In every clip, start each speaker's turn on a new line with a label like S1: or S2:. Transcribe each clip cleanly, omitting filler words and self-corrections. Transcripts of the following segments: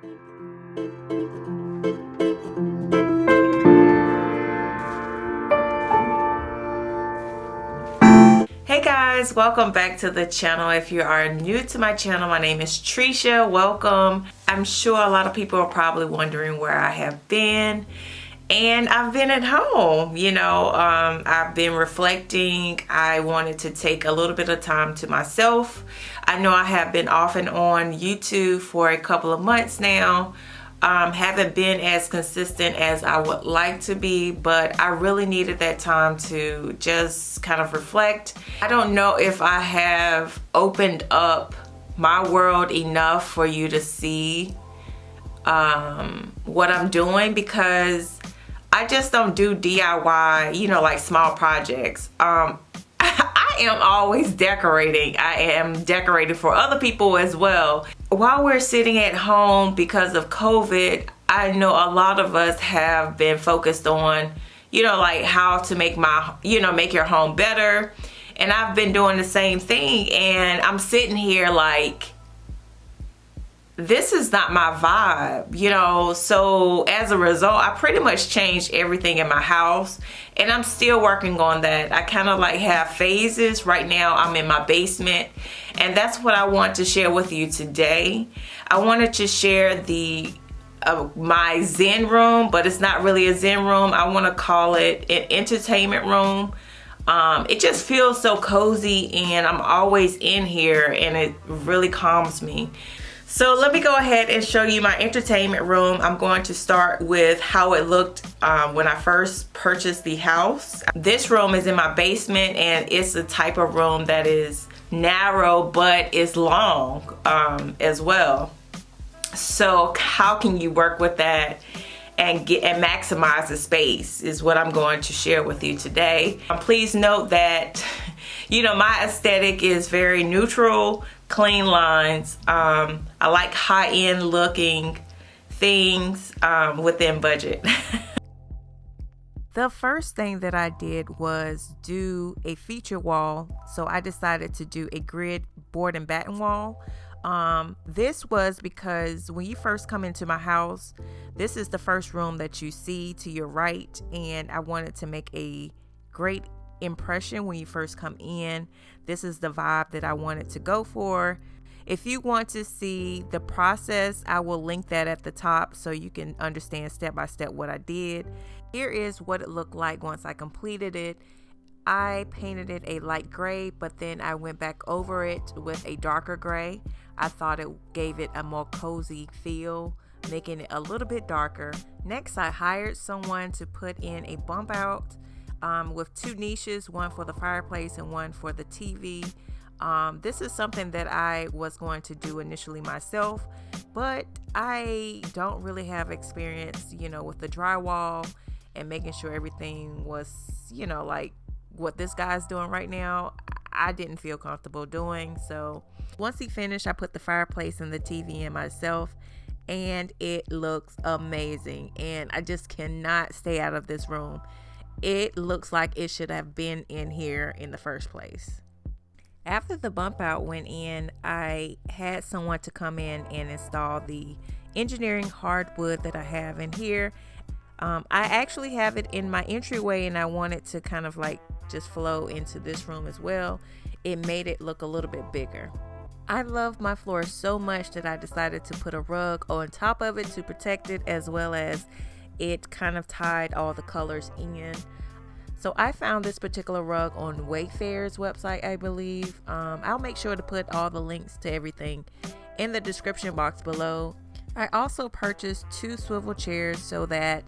S1: Hey guys, welcome back to the channel. If you are new to my channel, my name is Trisha. Welcome. I'm sure a lot of people are probably wondering where I have been. And I've been at home, I've been reflecting. I wanted to take a little bit of time to myself. I know I have been off and on YouTube for a couple of months now. Haven't been as consistent as I would like to be, but I really needed that time to just kind of reflect. I don't know if I have opened up my world enough for you to see what I'm doing, because I just don't do DIY, like small projects. I am always decorating. I am decorating for other people as well. While we're sitting at home because of COVID, I know a lot of us have been focused on, like how to make make your home better. And I've been doing the same thing, and I'm sitting here like, this is not my vibe, so as a result, I pretty much changed everything in my house, and I'm still working on that. I kind of like have phases. Right now I'm in my basement, and that's what I want to share with you today. I wanted to share my Zen room, but it's not really a Zen room. I want to call it an entertainment room. It just feels so cozy, and I'm always in here, and it really calms me. So let me go ahead and show you my entertainment room. I'm going to start with how it looked when I first purchased the house. This room is in my basement, and it's the type of room that is narrow but is long as well. So how can you work with that and maximize the space is what I'm going to share with you today. Please note that my aesthetic is very neutral, clean lines. I like high-end looking things within budget. The first thing that I did was do a feature wall. So I decided to do a grid board and batten wall. This was because when you first come into my house, this is the first room that you see to your right, and I wanted to make a great impression when you first come in. This is the vibe that I wanted to go for. If you want to see the process, I will link that at the top so you can understand step by step what I did. Here is what it looked like once I completed it. I painted it a light gray, but then I went back over it with a darker gray. I thought it gave it a more cozy feel, making it a little bit darker. Next, I hired someone to put in a bump out with two niches, one for the fireplace and one for the TV. This is something that I was going to do initially myself, but I don't really have experience, with the drywall and making sure everything was, like what this guy's doing right now. I didn't feel comfortable doing. So once he finished, I put the fireplace and the TV in myself, and it looks amazing. And I just cannot stay out of this room. It looks like it should have been in here in the first place. After the bump out went in, I had someone to come in and install the engineering hardwood that I have in here. I actually have it in my entryway, and I wanted to kind of like just flow into this room as well. It made it look a little bit bigger. I love my floor so much that I decided to put a rug on top of it to protect it, as well as it kind of tied all the colors in. So I found this particular rug on Wayfair's website, I believe. I'll make sure to put all the links to everything in the description box below. I also purchased 2 swivel chairs so that,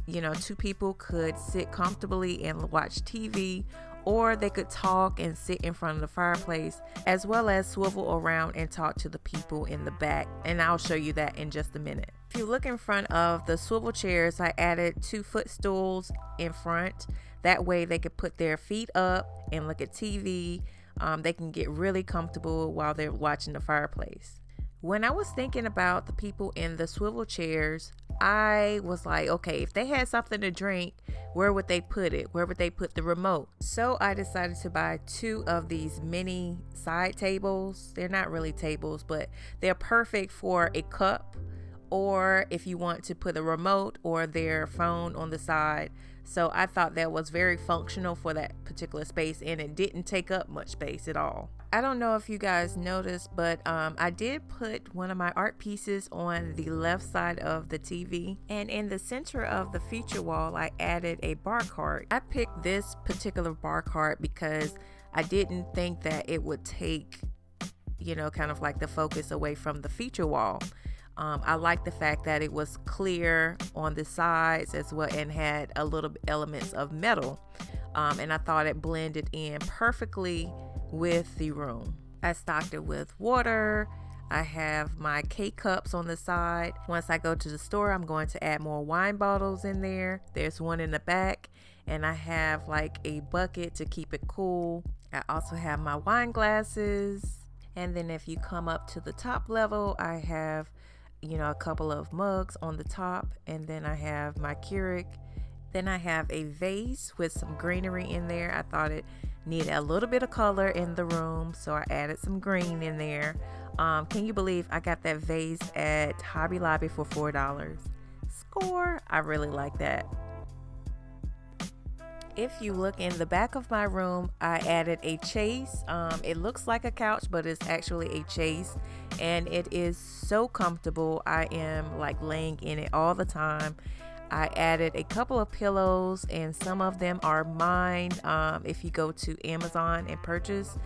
S1: 2 people could sit comfortably and watch TV, or they could talk and sit in front of the fireplace, as well as swivel around and talk to the people in the back. And I'll show you that in just a minute. If you look in front of the swivel chairs, I added 2 footstools in front. That way they could put their feet up and look at TV. They can get really comfortable while they're watching the fireplace. When I was thinking about the people in the swivel chairs, I was like, okay, if they had something to drink, where would they put it? Where would they put the remote? So I decided to buy 2 of these mini side tables. They're not really tables, but they're perfect for a cup or if you want to put a remote or their phone on the side. So I thought that was very functional for that particular space, and it didn't take up much space at all. I don't know if you guys noticed, but I did put one of my art pieces on the left side of the TV, and in the center of the feature wall I added a bar cart. I picked this particular bar cart because I didn't think that it would take, you know, kind of like the focus away from the feature wall. I like the fact that it was clear on the sides as well and had a little elements of metal, and I thought it blended in perfectly with the room. I stocked it with water. I have my K-cups on the side. Once I go to the store, I'm going to add more wine bottles in there. There's one in the back, and I have like a bucket to keep it cool. I also have my wine glasses, and then if you come up to the top level, I have, you know, a couple of mugs on the top, and then I have my Keurig. Then I have a vase with some greenery in there. I thought it needed a little bit of color in the room, so I added some green in there. Can you believe I got that vase at Hobby Lobby for $4? Score! I really like that. If you look in the back of my room, I added a Chaise. It looks like a couch, but it's actually a Chaise, and it is so comfortable. I am like laying in it all the time. I added a couple of pillows, and some of them are mine. If you go to Amazon and purchase,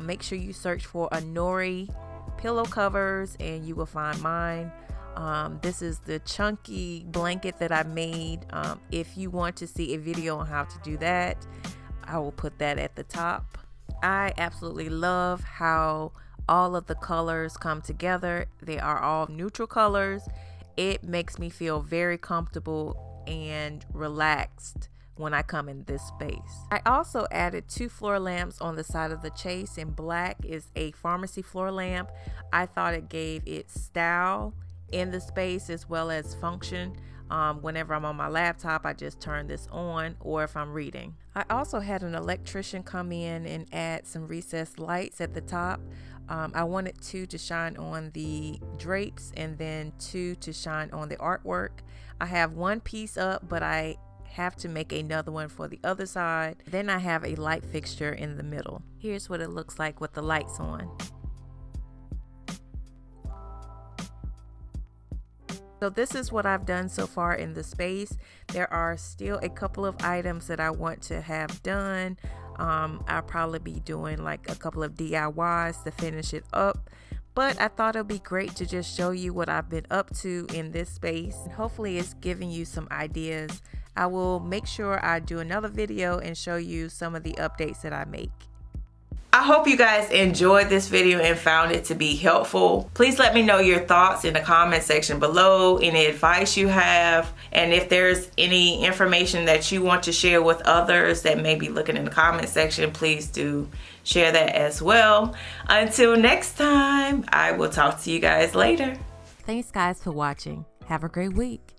S1: make sure you search for Anori pillow covers and you will find mine. This is the chunky blanket that I made. If you want to see a video on how to do that, I will put that at the top. I absolutely love how all of the colors come together. They are all neutral colors. It makes me feel very comfortable and relaxed when I come in this space. I also added 2 floor lamps on the side of the Chaise. In black is a pharmacy floor lamp. I thought it gave it style in the space as well as function. Whenever I'm on my laptop, I just turn this on, or if I'm reading. I also had an electrician come in and add some recessed lights at the top. I wanted 2 to shine on the drapes and then 2 to shine on the artwork. I have 1 piece up, but I have to make another one for the other side. Then I have a light fixture in the middle. Here's what it looks like with the lights on. So this is what I've done so far in the space. There are still a couple of items that I want to have done. I'll probably be doing like a couple of DIYs to finish it up, but I thought it'd be great to just show you what I've been up to in this space. Hopefully it's giving you some ideas. I will make sure I do another video and show you some of the updates that I make. I hope you guys enjoyed this video and found it to be helpful. Please let me know your thoughts in the comment section below, any advice you have, and if there's any information that you want to share with others that may be looking in the comment section, please do share that as well. Until next time, I will talk to you guys later. Thanks guys for watching. Have a great week.